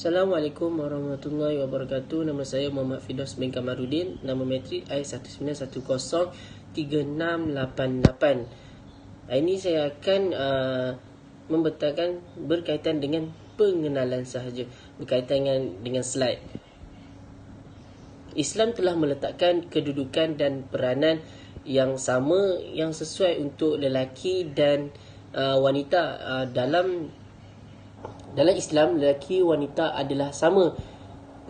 Assalamualaikum warahmatullahi wabarakatuh. Nama saya Muhammad Firdaus bin Kamarudin. Nama matrik I19103688. Hari ini saya akan membentangkan berkaitan dengan pengenalan sahaja, berkaitan dengan slide. Islam telah meletakkan kedudukan dan peranan yang sama, yang sesuai untuk lelaki dan wanita. Dalam Islam, lelaki wanita adalah sama.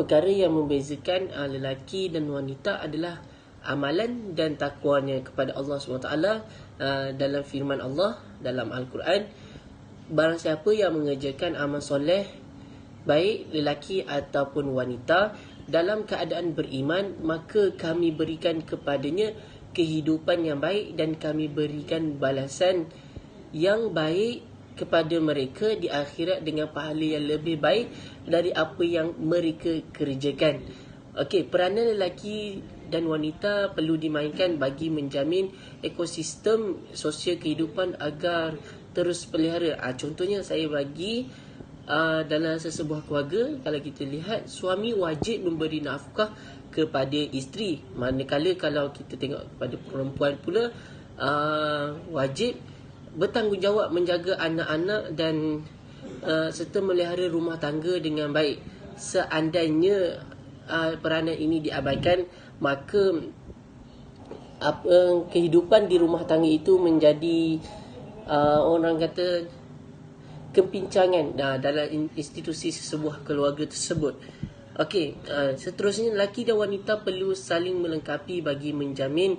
Perkara yang membezakan lelaki dan wanita adalah amalan dan takwanya kepada Allah SWT. Dalam firman Allah dalam Al-Quran, barang siapa yang mengerjakan amal soleh, baik lelaki ataupun wanita, dalam keadaan beriman, maka kami berikan kepadanya kehidupan yang baik dan kami berikan balasan yang baik kepada mereka di akhirat dengan pahala yang lebih baik dari apa yang mereka kerjakan. Okey, peranan lelaki dan wanita perlu dimainkan bagi menjamin ekosistem sosial kehidupan agar terus pelihara. Contohnya saya bagi dalam sesebuah keluarga, kalau kita lihat, suami wajib memberi nafkah kepada isteri, manakala kalau kita tengok kepada perempuan pula wajib bertanggungjawab menjaga anak-anak dan serta melihara rumah tangga dengan baik. Seandainya peranan ini diabaikan, maka kehidupan di rumah tangga itu menjadi orang kata kepincangan dalam institusi sebuah keluarga tersebut. Okey, seterusnya lelaki dan wanita perlu saling melengkapi bagi menjamin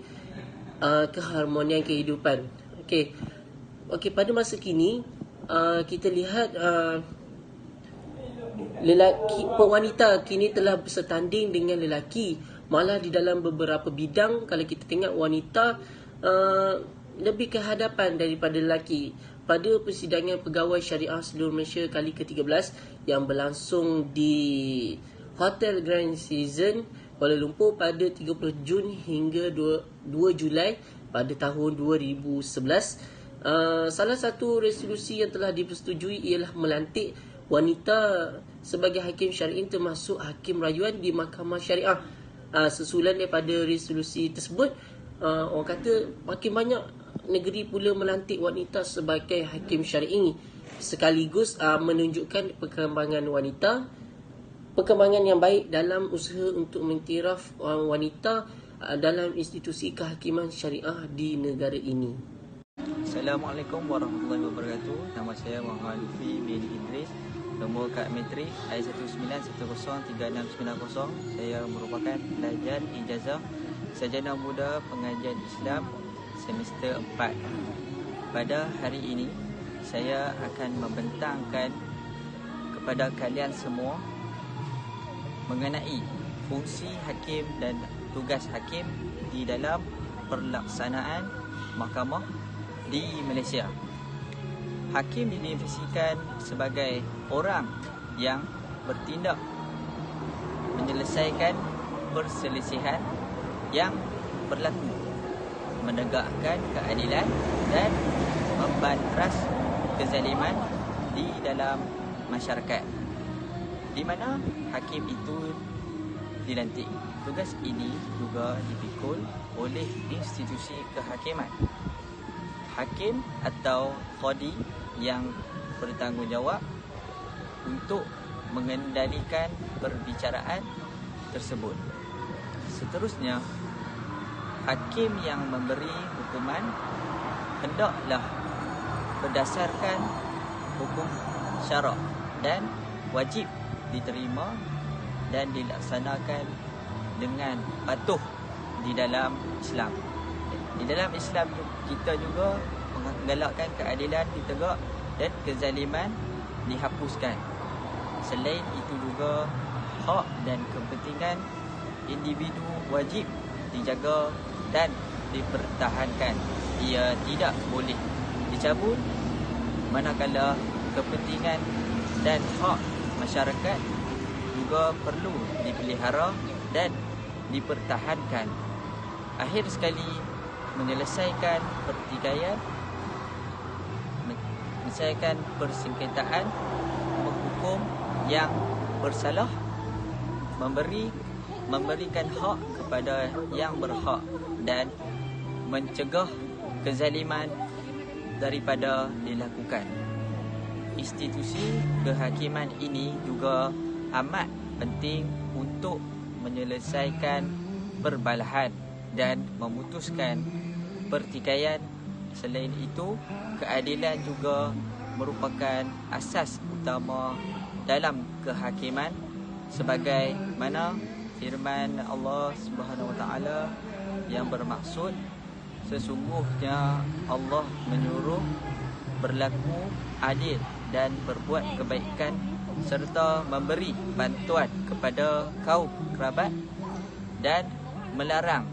keharmonian kehidupan. Okey, pada masa kini kita lihat wanita kini telah bersetanding dengan lelaki. Malah di dalam beberapa bidang, kalau kita tengok, wanita lebih ke hadapan daripada lelaki. Pada persidangan pegawai syariah seluruh Malaysia kali ke-13 yang berlangsung di Hotel Grand Citizen Kuala Lumpur pada 30 Jun hingga 2 Julai pada tahun 2011, salah satu resolusi yang telah dipersetujui ialah melantik wanita sebagai hakim syar'i, termasuk hakim rayuan di Mahkamah Syariah. Susulan daripada resolusi tersebut, orang kata makin banyak negeri pula melantik wanita sebagai hakim syar'i, sekaligus menunjukkan perkembangan wanita, perkembangan yang baik dalam usaha untuk mengiktiraf wanita dalam institusi kehakiman syariah di negara ini. Assalamualaikum warahmatullahi wabarakatuh. Nama saya Muhammad Lutfi bin Idris. Nombor kad matrik I19103690. Saya merupakan pelajar ijazah Sarjana Muda Pengajian Islam semester 4. Pada hari ini, saya akan membentangkan kepada kalian semua mengenai fungsi hakim dan tugas hakim di dalam pelaksanaan mahkamah di Malaysia. Hakim didefinisikan sebagai orang yang bertindak menyelesaikan perselisihan yang berlaku, menegakkan keadilan dan membantras kezaliman di dalam masyarakat, di mana hakim itu dilantik. Tugas ini juga dipikul oleh institusi kehakiman. Hakim atau qadi yang bertanggungjawab untuk mengendalikan perbicaraan tersebut. Seterusnya, hakim yang memberi hukuman hendaklah berdasarkan hukum syarak dan wajib diterima dan dilaksanakan dengan patuh di dalam Islam. Di dalam Islam kita juga menggalakkan keadilan ditegak dan kezaliman dihapuskan. Selain itu juga, hak dan kepentingan individu wajib dijaga dan dipertahankan. Ia tidak boleh dicabut, manakala kepentingan dan hak masyarakat juga perlu dipelihara dan dipertahankan. Akhir sekali, menyelesaikan pertikaian, menyelesaikan persengketaan, menghukum yang bersalah, memberikan hak kepada yang berhak dan mencegah kezaliman daripada dilakukan. Institusi kehakiman ini juga amat penting untuk menyelesaikan perbalahan dan memutuskan pertikaian. Selain itu, keadilan juga merupakan asas utama dalam kehakiman, sebagai mana firman Allah Subhanahu Wa Taala yang bermaksud, sesungguhnya Allah menyuruh berlaku adil dan berbuat kebaikan serta memberi bantuan kepada kaum kerabat dan melarang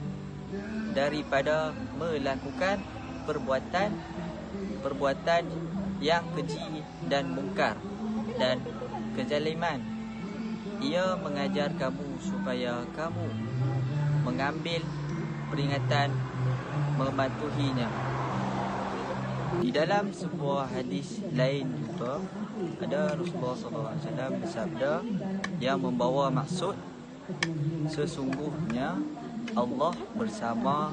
daripada melakukan perbuatan yang keji dan mungkar dan kezaliman. Ia mengajar kamu supaya kamu mengambil peringatan mematuhinya. Di dalam sebuah hadis lain juga ada Rasulullah SAW bersabda yang membawa maksud, sesungguhnya Allah bersama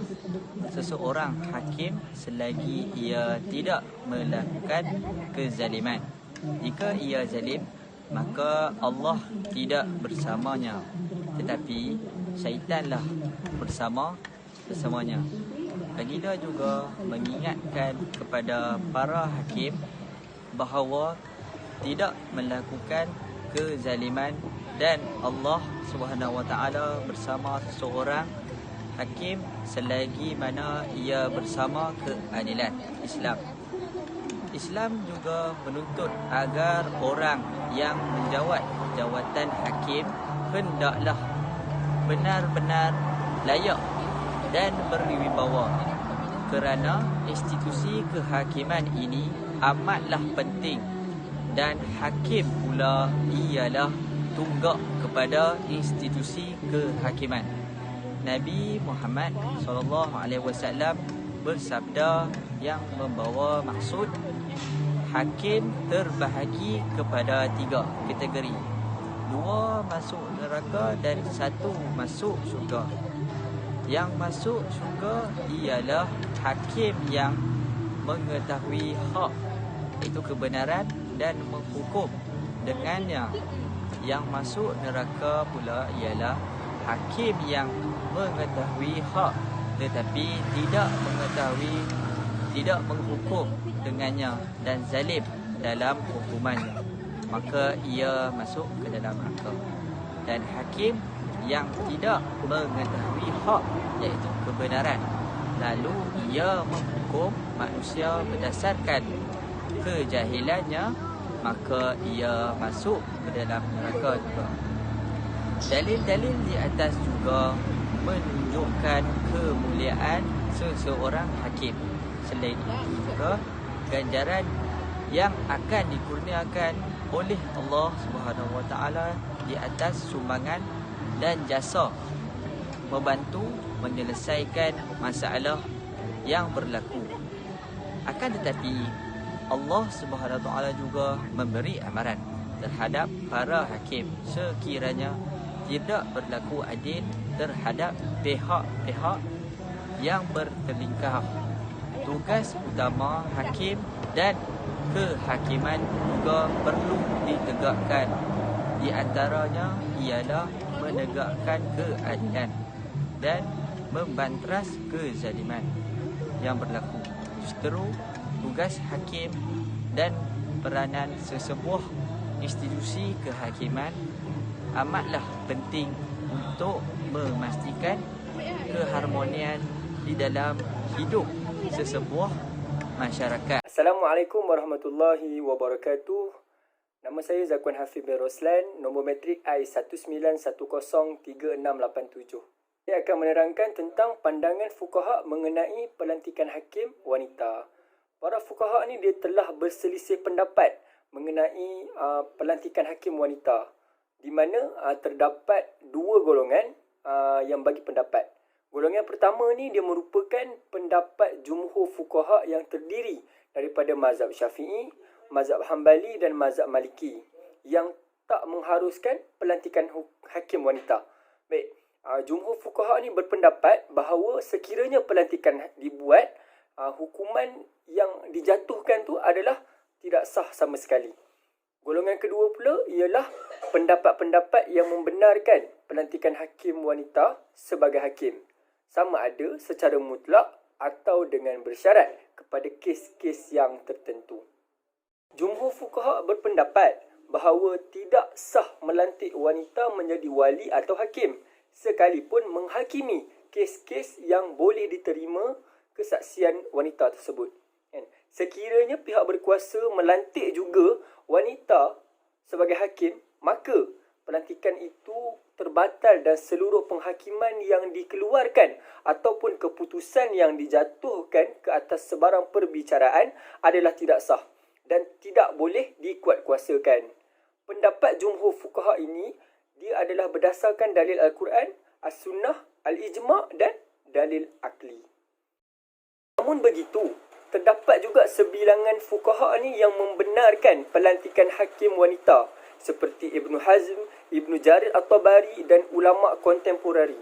seseorang hakim selagi ia tidak melakukan kezaliman. Jika ia zalim, maka Allah tidak bersamanya, tetapi syaitanlah bersamanya. Baginda juga mengingatkan kepada para hakim bahawa tidak melakukan kezaliman dan Allah Subhanahu Wa Taala bersama seseorang hakim selagi mana ia bersama keadilan Islam. Islam juga menuntut agar orang yang menjawat jawatan hakim hendaklah benar-benar layak dan berwibawa, kerana institusi kehakiman ini amatlah penting dan hakim pula ialah tunggak kepada institusi kehakiman. Nabi Muhammad SAW bersabda yang membawa maksud, hakim terbahagi kepada 3 kategori. 2 masuk neraka dan 1 masuk syurga. Yang masuk syurga ialah hakim yang mengetahui hak, itu kebenaran, dan menghukum dengannya. Yang masuk neraka pula ialah hakim yang mengetahui hak tetapi tidak menghukum dengannya dan zalim dalam hukumannya, maka ia masuk ke dalam neraka. Dan hakim yang tidak mengetahui hak, iaitu kebenaran, lalu ia menghukum manusia berdasarkan kejahilannya, maka ia masuk ke dalam neraka juga. Dalil-dalil di atas juga menunjukkan kemuliaan seseorang hakim. Selain itu juga ganjaran yang akan dikurniakan oleh Allah Subhanahu Wa Taala di atas sumbangan dan jasa membantu menyelesaikan masalah yang berlaku. Akan tetapi Allah Subhanahu Wa Taala juga memberi amaran terhadap para hakim sekiranya tidak berlaku adil terhadap pihak-pihak yang bertelingkah. Tugas utama hakim dan kehakiman juga perlu ditegakkan. Di antaranya ialah menegakkan keadilan dan membantras kezaliman yang berlaku. Justru tugas hakim dan peranan sesebuah institusi kehakiman amatlah penting untuk memastikan keharmonian di dalam hidup sesebuah masyarakat. Assalamualaikum warahmatullahi wabarakatuh. Nama saya Zakwan Hafiz bin Roslan, nombor matrik I19103687. Saya akan menerangkan tentang pandangan fuqaha mengenai pelantikan hakim wanita. Para fuqaha ni dia telah berselisih pendapat mengenai pelantikan hakim wanita, di mana terdapat 2 golongan yang bagi pendapat. Golongan pertama ni dia merupakan pendapat jumhur fuqaha yang terdiri daripada mazhab Syafi'i, mazhab Hambali dan mazhab Maliki, yang tak mengharuskan pelantikan hakim wanita. Baik, jumhur fuqaha ni berpendapat bahawa sekiranya pelantikan dibuat, hukuman yang dijatuhkan tu adalah tidak sah sama sekali. Golongan kedua pula ialah pendapat-pendapat yang membenarkan pelantikan hakim wanita sebagai hakim, sama ada secara mutlak atau dengan bersyarat kepada kes-kes yang tertentu. Jumhur fuqaha berpendapat bahawa tidak sah melantik wanita menjadi wali atau hakim sekalipun menghakimi kes-kes yang boleh diterima kesaksian wanita tersebut. Sekiranya pihak berkuasa melantik juga wanita sebagai hakim, maka pelantikan itu terbatal dan seluruh penghakiman yang dikeluarkan ataupun keputusan yang dijatuhkan ke atas sebarang perbicaraan adalah tidak sah dan tidak boleh dikuatkuasakan. Pendapat jumhur fuqaha ini, dia adalah berdasarkan dalil Al-Quran, As-Sunnah, Al-Ijma' dan dalil akli. Namun begitu, terdapat juga sebilangan fuqaha ni yang membenarkan pelantikan hakim wanita seperti Ibn Hazm, Ibn Jarir At-Tabari dan ulama' kontemporari.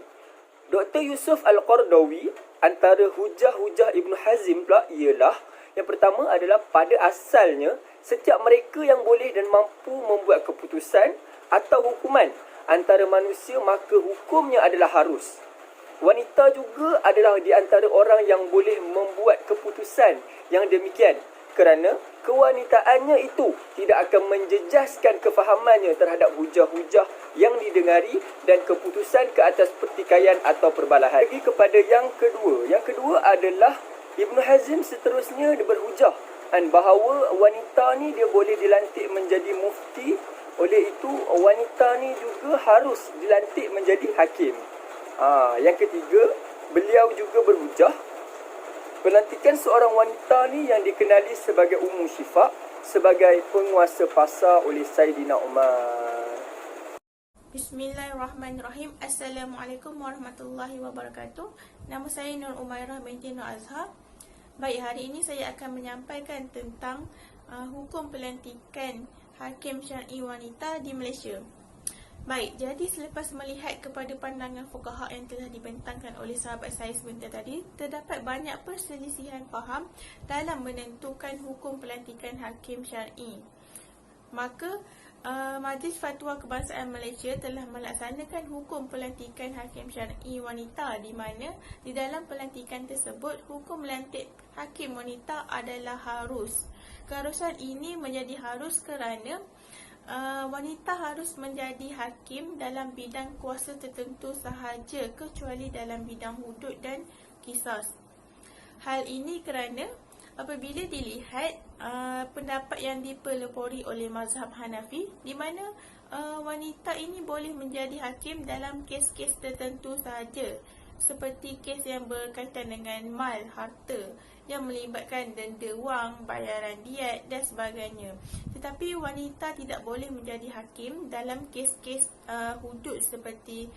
Dr. Yusuf Al-Qardawi, antara hujah-hujah Ibn Hazm pula ialah, yang pertama adalah pada asalnya setiap mereka yang boleh dan mampu membuat keputusan atau hukuman antara manusia, maka hukumnya adalah harus. Wanita juga adalah di antara orang yang boleh membuat keputusan yang demikian kerana kewanitaannya itu tidak akan menjejaskan kefahamannya terhadap hujah-hujah yang didengari dan keputusan ke atas pertikaian atau perbalahan. Lagi kepada yang kedua. Yang kedua adalah Ibn Hazm seterusnya berhujah bahawa wanita ni dia boleh dilantik menjadi mufti. Oleh itu wanita ni juga harus dilantik menjadi hakim. Yang ketiga, beliau juga berhujah pelantikan seorang wanita ni yang dikenali sebagai Ummu Syifa sebagai penguasa pasar oleh Saidina Umar. Bismillahirrahmanirrahim. Assalamualaikum warahmatullahi wabarakatuh. Nama saya Nur Umairah binti Nur Azhar. Baik, hari ini saya akan menyampaikan tentang hukum pelantikan hakim syar'i wanita di Malaysia. Baik, jadi selepas melihat kepada pandangan fuqaha yang telah dibentangkan oleh sahabat saya sebentar tadi, terdapat banyak perselisihan faham dalam menentukan hukum pelantikan hakim syar'i. Maka, Majlis Fatwa Kebangsaan Malaysia telah melaksanakan hukum pelantikan hakim syar'i wanita di mana di dalam pelantikan tersebut, hukum melantik hakim wanita adalah harus. Keharusan ini menjadi harus kerana wanita harus menjadi hakim dalam bidang kuasa tertentu sahaja kecuali dalam bidang hudud dan qisas. Hal ini kerana apabila dilihat pendapat yang dipelopori oleh mazhab Hanafi di mana wanita ini boleh menjadi hakim dalam kes-kes tertentu sahaja, seperti kes yang berkaitan dengan mal, harta yang melibatkan denda wang, bayaran diet dan sebagainya. Tetapi wanita tidak boleh menjadi hakim dalam kes-kes hudud seperti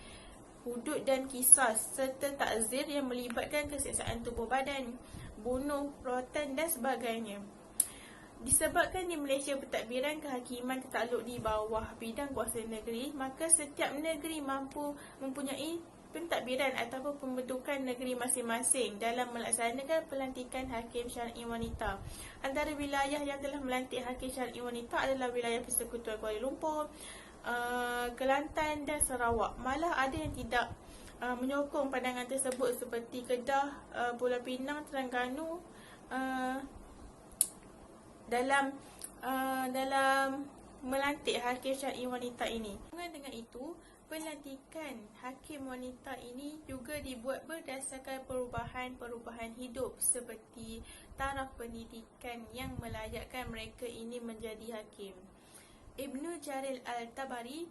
hudud dan qisas serta takzir yang melibatkan keseksaan tubuh badan, bunuh, rotan dan sebagainya. Disebabkan di Malaysia pentadbiran kehakiman tertakluk di bawah bidang kuasa negeri, maka setiap negeri mampu mempunyai pentadbiran ataupun pembentukan negeri masing-masing dalam melaksanakan pelantikan hakim syar'i wanita. Antara wilayah yang telah melantik hakim syar'i wanita adalah wilayah Persekutuan Kuala Lumpur, Kelantan dan Sarawak. Malah ada yang tidak menyokong pandangan tersebut seperti Kedah, Pulau Pinang, Terengganu dalam melantik hakim syar'i wanita ini. Dengan itu, pelantikan hakim wanita ini juga dibuat berdasarkan perubahan-perubahan hidup seperti taraf pendidikan yang melayakkan mereka ini menjadi hakim. Ibn Jarir At-Tabari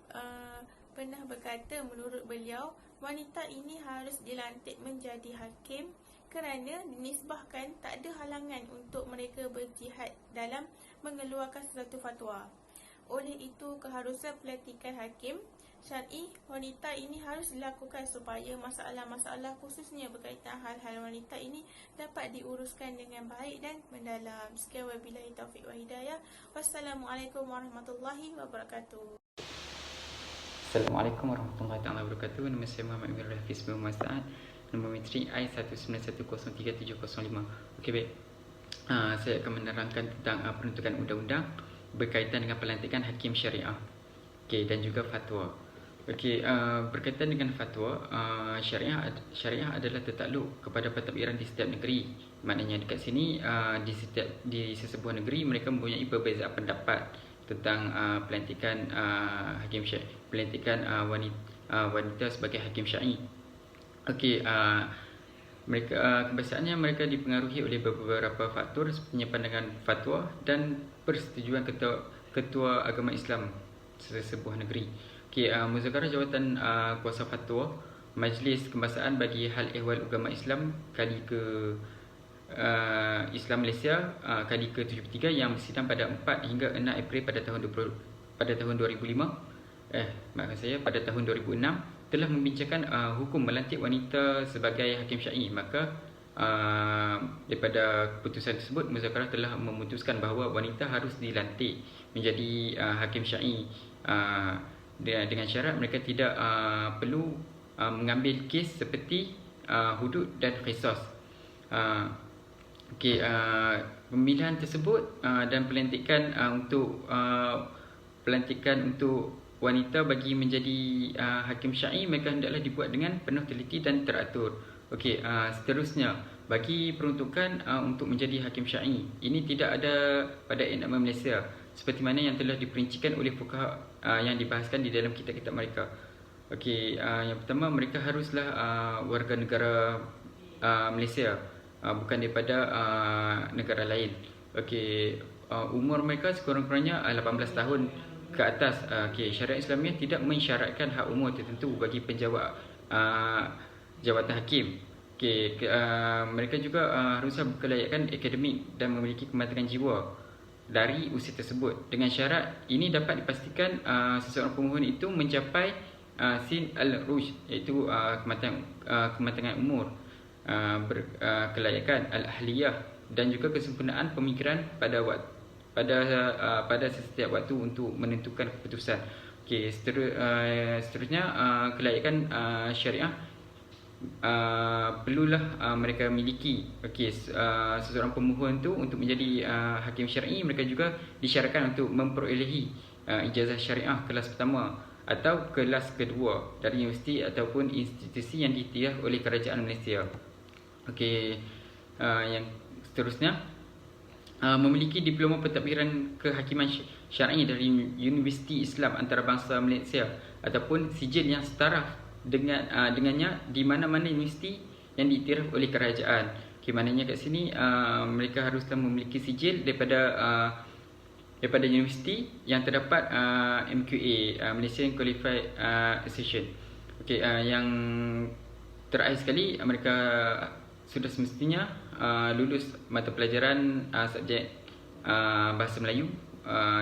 pernah berkata, menurut beliau, wanita ini harus dilantik menjadi hakim kerana dinisbahkan tak ada halangan untuk mereka berjihad dalam mengeluarkan sesuatu fatwa. Oleh itu, keharusan pelantikan hakim syar'i wanita ini harus dilakukan supaya masalah-masalah khususnya berkaitan hal-hal wanita ini dapat diuruskan dengan baik dan mendalam. Sekian wabillahi taufiq wa hidayah. Wassalamualaikum warahmatullahi wabarakatuh. Assalamualaikum warahmatullahi wabarakatuh. Nama saya Muhammad Amirul Hafiz bin Muhammad Sa'ad. Nombor metrik I1910335. Okey, baik. Saya akan menerangkan tentang penentukan undang-undang berkaitan dengan pelantikan hakim syariah. Okey, dan juga fatwa. Okey, berkaitan dengan fatwa, syariah adalah tertakluk kepada pentadbiran di setiap negeri. Maknanya dekat sini di sesebuah negeri mereka mempunyai perbezaan pendapat tentang pelantikan hakim syar'i, pelantikan wanita sebagai hakim syar'i. Okey, mereka kebiasaannya mereka dipengaruhi oleh beberapa faktor seperti pandangan fatwa dan persetujuan ketua agama Islam sesebuah negeri. Okey, muzakarah jawatan kuasa fatwa Majlis Kembasaan bagi Hal Ehwal Agama Islam kali ke Islam Malaysia kali ke-73 yang bersidang pada 4 hingga 6 April pada tahun 2005 pada tahun 2006 telah membincangkan hukum melantik wanita sebagai hakim syar'i. Maka daripada keputusan tersebut, muzakarah telah memutuskan bahawa wanita harus dilantik menjadi hakim syar'i dengan syarat mereka tidak perlu mengambil kes seperti hudud dan qisas. Okey, pemilihan tersebut dan pelantikan untuk wanita bagi menjadi hakim syar'i mereka hendaklah dibuat dengan penuh teliti dan teratur. Okey, seterusnya bagi peruntukan untuk menjadi hakim syar'i ini tidak ada pada Enakmen Malaysia seperti mana yang telah diperincikan oleh fuqaha yang dibahaskan di dalam kitab-kitab mereka. Okey, yang pertama mereka haruslah warga negara Malaysia, bukan daripada negara lain. Okey, umur mereka sekurang-kurangnya 18 tahun ke atas. Okey, syariat Islamiah tidak mensyaratkan had umur tertentu bagi penjawat jawatan hakim. Okey, mereka juga haruslah berkelayakan akademik dan memiliki kematangan jiwa dari usia tersebut. Dengan syarat ini dapat dipastikan seseorang pemohon itu mencapai sin al-rushd, iaitu kematangan umur, kelayakan al-ahliyah dan juga kesempurnaan pemikiran pada setiap waktu untuk menentukan keputusan. Okey, seterusnya kelayakan syariah perlulah mereka miliki. Okey, seseorang pemohon tu untuk menjadi hakim syar'i mereka juga disyaratkan untuk memperolehi ijazah syariah kelas pertama atau kelas kedua dari universiti ataupun institusi yang diiktiraf oleh kerajaan Malaysia. Okey, yang seterusnya memiliki diploma pentadbiran kehakiman syar'i dari Universiti Islam Antarabangsa Malaysia ataupun sijil yang setaraf dengannya di mana-mana universiti yang diiktiraf oleh kerajaan. Okey, maknanya kat sini mereka haruslah memiliki sijil daripada universiti yang terdapat MQA, Malaysian Qualified Association. Okey, yang terakhir sekali mereka sudah semestinya lulus mata pelajaran subjek Bahasa Melayu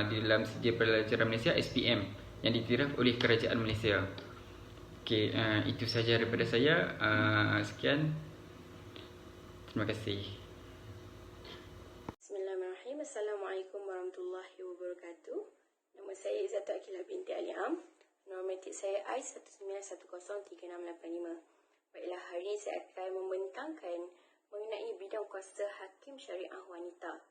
di dalam sijil pelajaran Malaysia SPM yang diiktiraf oleh kerajaan Malaysia. Okey, itu sahaja daripada saya. Sekian. Terima kasih. Bismillahirrahmanirrahim. Assalamualaikum warahmatullahi wabarakatuh. Nama saya Izzatu Akilah binti Aliam. Nombor metrik saya I1910365. Baiklah, hari ini saya akan membentangkan mengenai bidang kuasa hakim syariah wanita.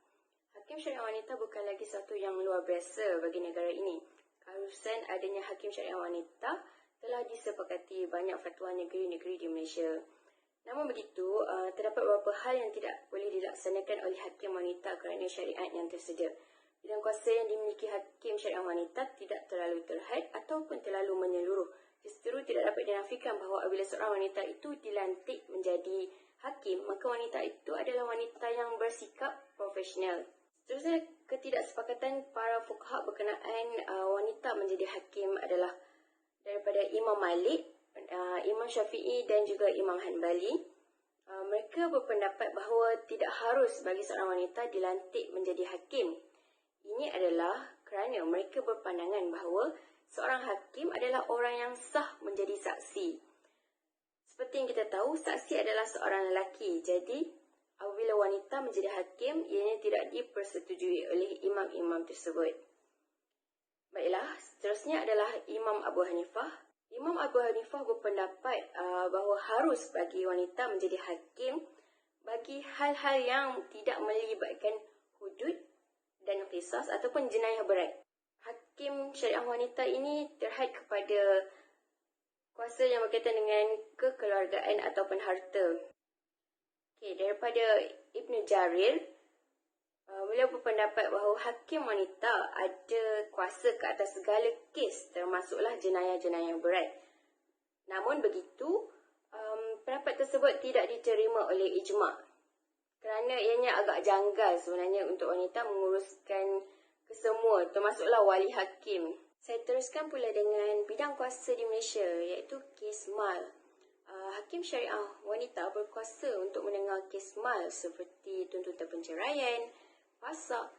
Hakim syariah wanita bukan lagi satu yang luar biasa bagi negara ini. Keharusan adanya hakim syariah wanita telah disepakati banyak fatwa negeri-negeri di Malaysia. Namun begitu, terdapat beberapa hal yang tidak boleh dilaksanakan oleh hakim wanita kerana syariat yang tersedia. Bidang kuasa yang dimiliki hakim syariah wanita tidak terlalu terhad ataupun terlalu menyeluruh. Justru tidak dapat dinafikan bahawa apabila seorang wanita itu dilantik menjadi hakim, maka wanita itu adalah wanita yang bersikap profesional. Seterusnya, ketidaksepakatan para fuqaha berkenaan wanita menjadi hakim adalah daripada Imam Malik, Imam Syafi'i dan juga Imam Hanbali. Mereka berpendapat bahawa tidak harus bagi seorang wanita dilantik menjadi hakim. Ini adalah kerana mereka berpandangan bahawa seorang hakim adalah orang yang sah menjadi saksi. Seperti yang kita tahu, saksi adalah seorang lelaki. Jadi, apabila wanita menjadi hakim, ianya tidak dipersetujui oleh imam-imam tersebut. Baiklah, seterusnya adalah Imam Abu Hanifah. Imam Abu Hanifah berpendapat bahawa harus bagi wanita menjadi hakim bagi hal-hal yang tidak melibatkan hudud dan qisas ataupun jenayah berat. Hakim syariah wanita ini terhad kepada kuasa yang berkaitan dengan kekeluargaan ataupun harta. Okey, daripada Ibn Jarir, beliau berpendapat bahawa hakim wanita ada kuasa ke atas segala kes termasuklah jenayah-jenayah berat. Namun begitu, pendapat tersebut tidak diterima oleh ijma' kerana ianya agak janggal sebenarnya untuk wanita menguruskan kesemua termasuklah wali hakim. Saya teruskan pula dengan bidang kuasa di Malaysia iaitu kes mal. Hakim syariah wanita berkuasa untuk mendengar kes mal seperti tuntutan penceraian, fasakh,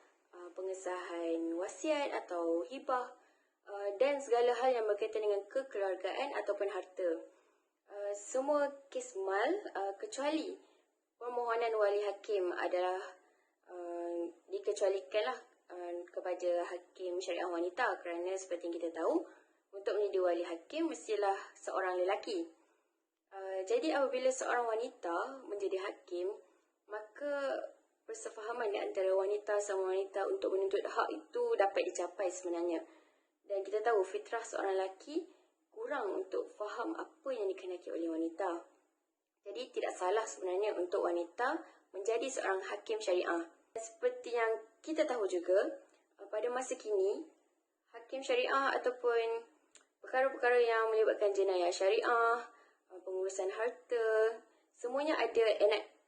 pengesahan wasiat atau hibah dan segala hal yang berkaitan dengan kekeluargaan ataupun harta. Semua kes mal kecuali permohonan wali hakim adalah dikecualikanlah kepada hakim syariah wanita kerana seperti yang kita tahu untuk menjadi wali hakim mestilah seorang lelaki. Jadi apabila seorang wanita menjadi hakim, maka persefahaman di antara wanita sama wanita untuk menuntut hak itu dapat dicapai sebenarnya. Dan kita tahu fitrah seorang lelaki kurang untuk faham apa yang dikehendaki oleh wanita. Jadi tidak salah sebenarnya untuk wanita menjadi seorang hakim syariah. Seperti yang kita tahu juga, pada masa kini, hakim syariah ataupun perkara-perkara yang melibatkan jenayah syariah, pengurusan harta, semuanya ada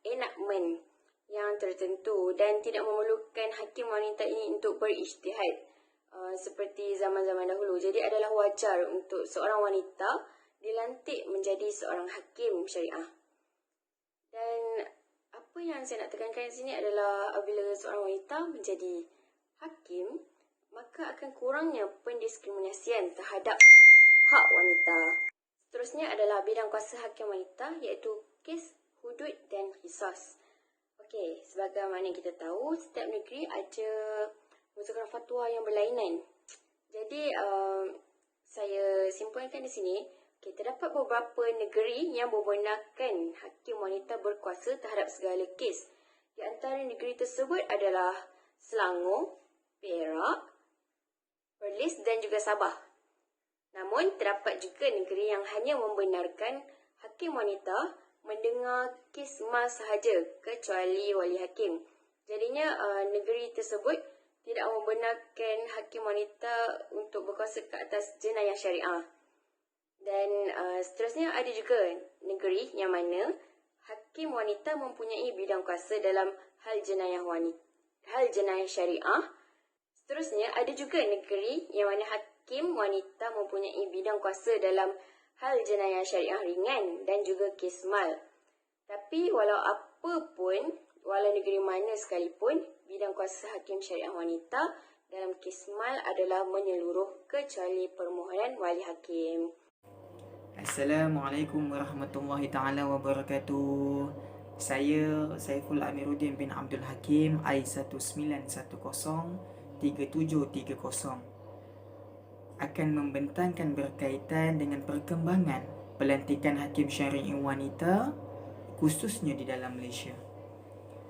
enactment yang tertentu dan tidak memerlukan hakim wanita ini untuk berijtihad seperti zaman-zaman dahulu. Jadi adalah wajar untuk seorang wanita dilantik menjadi seorang hakim syariah. Dan apa yang saya nak tekankan di sini adalah apabila seorang wanita menjadi hakim, maka akan kurangnya pendiskriminasian terhadap hak wanita. Seterusnya adalah bidang kuasa hakim wanita iaitu kes hudud dan qisas. Okey, sebagaimana kita tahu, setiap negeri ada mengeluarkan fatwa yang berlainan. Jadi, saya simpulkan di sini, terdapat beberapa negeri yang membenarkan hakim wanita berkuasa terhadap segala kes. Di antara negeri tersebut adalah Selangor, Perak, Perlis dan juga Sabah. Namun, terdapat juga negeri yang hanya membenarkan hakim wanita mendengar kes mal sahaja kecuali wali hakim. Jadinya, negeri tersebut tidak membenarkan hakim wanita untuk berkuasa ke atas jenayah syariah. Dan seterusnya ada juga negeri yang mana hakim wanita mempunyai bidang kuasa dalam hal jenayah syariah. Seterusnya ada juga negeri yang mana hakim wanita mempunyai bidang kuasa dalam hal jenayah syariah ringan dan juga kes mal. Tapi walau negeri mana sekalipun, bidang kuasa hakim syariah wanita dalam kes mal adalah menyeluruh kecuali permohonan wali hakim. Assalamualaikum warahmatullahi ta'ala wabarakatuh. Saya Saiful Amiruddin bin Abdul Hakim, I19103730, akan membentangkan berkaitan dengan perkembangan pelantikan hakim syar'i wanita khususnya di dalam Malaysia.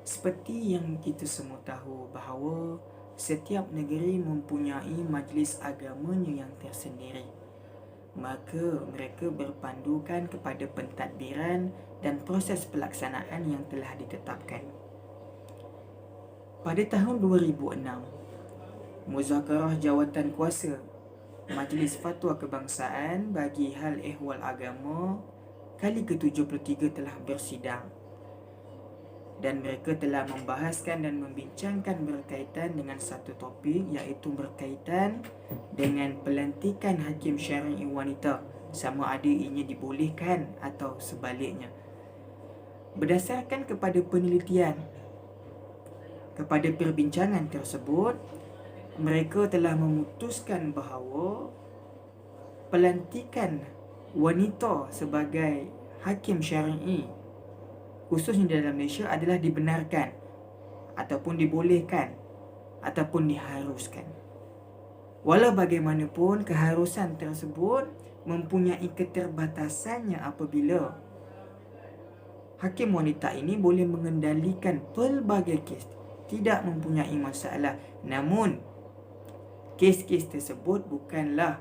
Seperti yang kita semua tahu bahawa setiap negeri mempunyai majlis agamanya yang tersendiri. Maka mereka berpandukan kepada pentadbiran dan proses pelaksanaan yang telah ditetapkan. Pada tahun 2006, Muzakarah Jawatan Kuasa Majlis Fatwa Kebangsaan bagi Hal Ehwal Agama kali ke-73 telah bersidang. Dan mereka telah membahaskan dan membincangkan berkaitan dengan satu topik, iaitu berkaitan dengan pelantikan hakim syar'i wanita, sama ada ianya dibolehkan atau sebaliknya. Berdasarkan kepada penelitian, kepada perbincangan tersebut, mereka telah memutuskan bahawa pelantikan wanita sebagai hakim syar'i khususnya di dalam Malaysia adalah dibenarkan ataupun dibolehkan ataupun diharuskan. Walau bagaimanapun, keharusan tersebut mempunyai keterbatasannya apabila hakim wanita ini boleh mengendalikan pelbagai kes, tidak mempunyai masalah. Namun, kes-kes tersebut bukanlah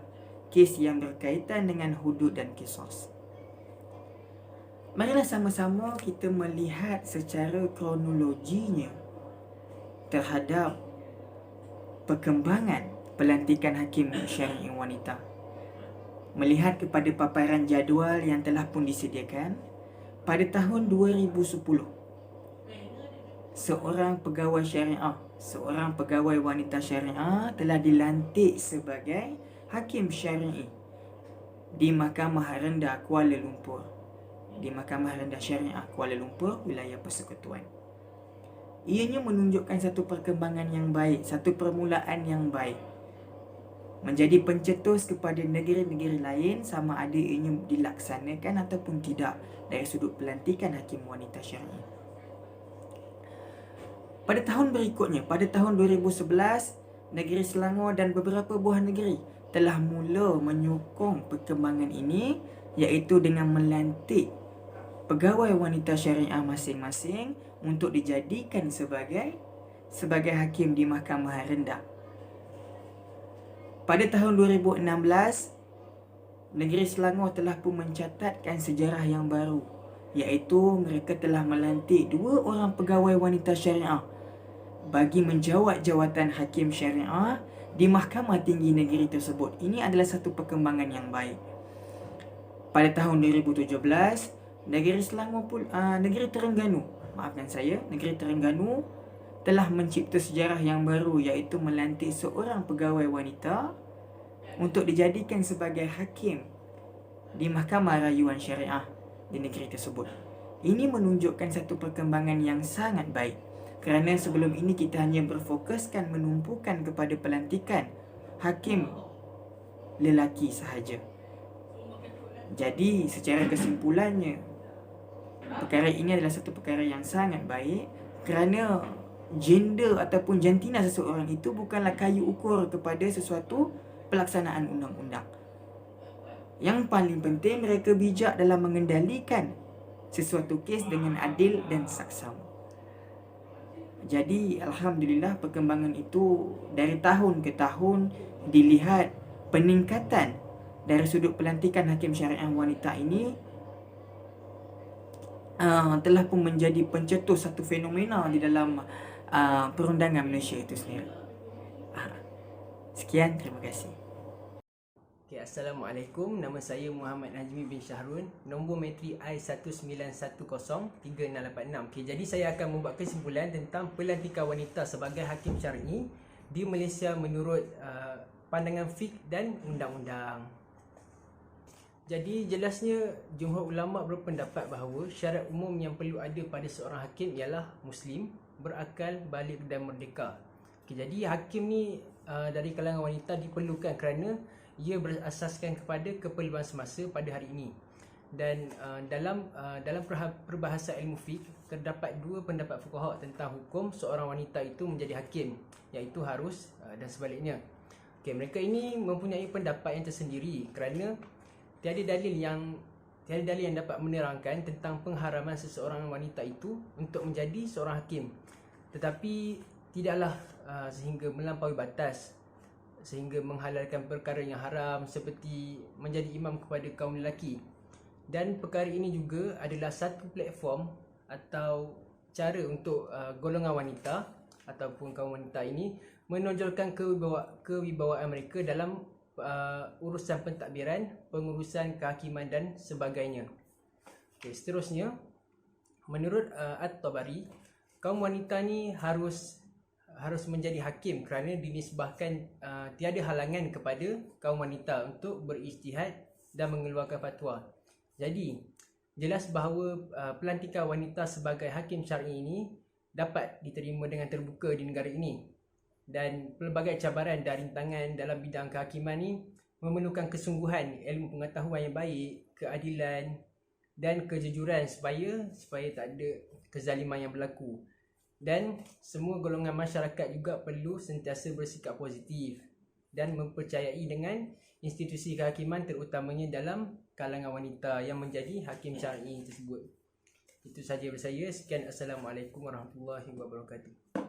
kes yang berkaitan dengan hudud dan qisas. Marilah sama-sama kita melihat secara kronologinya terhadap perkembangan pelantikan hakim syar'i wanita. Melihat kepada paparan jadual yang telah pun disediakan, pada tahun 2010, seorang pegawai syariah, seorang pegawai wanita syariah telah dilantik sebagai hakim syar'i di Mahkamah Rendah Kuala Lumpur, di Mahkamah Rendah Syariah Kuala Lumpur, wilayah Persekutuan. Ianya menunjukkan satu perkembangan yang baik, satu permulaan yang baik, menjadi pencetus kepada negeri-negeri lain sama ada ianya dilaksanakan ataupun tidak dari sudut pelantikan hakim wanita syar'i. Pada tahun berikutnya, pada tahun 2011, negeri Selangor dan beberapa buah negeri telah mula menyokong perkembangan ini, iaitu dengan melantik pegawai wanita syariah masing-masing untuk dijadikan sebagai hakim di Mahkamah Rendah. Pada tahun 2016, negeri Selangor telah pun mencatatkan sejarah yang baru, iaitu mereka telah melantik 2 orang pegawai wanita syariah bagi menjawat jawatan hakim syariah di Mahkamah Tinggi negeri tersebut. Ini adalah satu perkembangan yang baik. Pada tahun 2017, negeri Terengganu telah mencipta sejarah yang baru, iaitu melantik seorang pegawai wanita untuk dijadikan sebagai hakim di Mahkamah Rayuan Syariah di negeri tersebut. Ini menunjukkan satu perkembangan yang sangat baik, kerana sebelum ini kita hanya berfokuskan menumpukan kepada pelantikan hakim lelaki sahaja. Jadi secara kesimpulannya, perkara ini adalah satu perkara yang sangat baik, kerana gender ataupun jantina seseorang itu bukanlah kayu ukur kepada sesuatu pelaksanaan undang-undang. Yang paling penting, mereka bijak dalam mengendalikan sesuatu kes dengan adil dan saksama. Jadi alhamdulillah, perkembangan itu dari tahun ke tahun dilihat peningkatan dari sudut pelantikan hakim syariah wanita ini telah pun menjadi pencetus satu fenomena di dalam perundangan Malaysia itu sendiri. Sekian, terima kasih. Okay, Assalamualaikum. Nama saya Muhammad Najmi bin Syahrun. Nombor metrik I1910386. Okay, jadi saya akan membuat kesimpulan tentang pelantikan wanita sebagai hakim syar'i di Malaysia menurut pandangan fiqh dan undang-undang. Jadi jelasnya jumhur ulama berpendapat bahawa syarat umum yang perlu ada pada seorang hakim ialah Muslim, berakal, baligh dan merdeka. Okay, jadi hakim ni dari kalangan wanita diperlukan kerana ia berasaskan kepada keperluan semasa pada hari ini. Dan dalam perbahasan ilmu fiqh terdapat 2 pendapat fuqaha tentang hukum seorang wanita itu menjadi hakim, iaitu harus dan sebaliknya. Okay, mereka ini mempunyai pendapat yang tersendiri kerana tiada dalil yang dapat menerangkan tentang pengharaman seseorang wanita itu untuk menjadi seorang hakim. Tetapi tidaklah sehingga melampaui batas, sehingga menghalalkan perkara yang haram seperti menjadi imam kepada kaum lelaki. Dan perkara ini juga adalah satu platform atau cara untuk golongan wanita ataupun kaum wanita ini menonjolkan kewibawaan mereka dalam urusan pentadbiran, pengurusan kehakiman dan sebagainya. Okay, seterusnya, menurut At-Tabari, kaum wanita ni harus menjadi hakim kerana dinisbahkan tiada halangan kepada kaum wanita untuk berijtihad dan mengeluarkan fatwa. Jadi jelas bahawa pelantikan wanita sebagai hakim syar'i ini dapat diterima dengan terbuka di negara ini. Dan pelbagai cabaran dan rintangan dalam bidang kehakiman ni memerlukan kesungguhan, ilmu pengetahuan yang baik, keadilan dan kejujuran supaya tak ada kezaliman yang berlaku. Dan semua golongan masyarakat juga perlu sentiasa bersikap positif dan mempercayai dengan institusi kehakiman terutamanya dalam kalangan wanita yang menjadi hakim syar'i tersebut. Itu saja dari saya. Sekian. Assalamualaikum warahmatullahi wabarakatuh.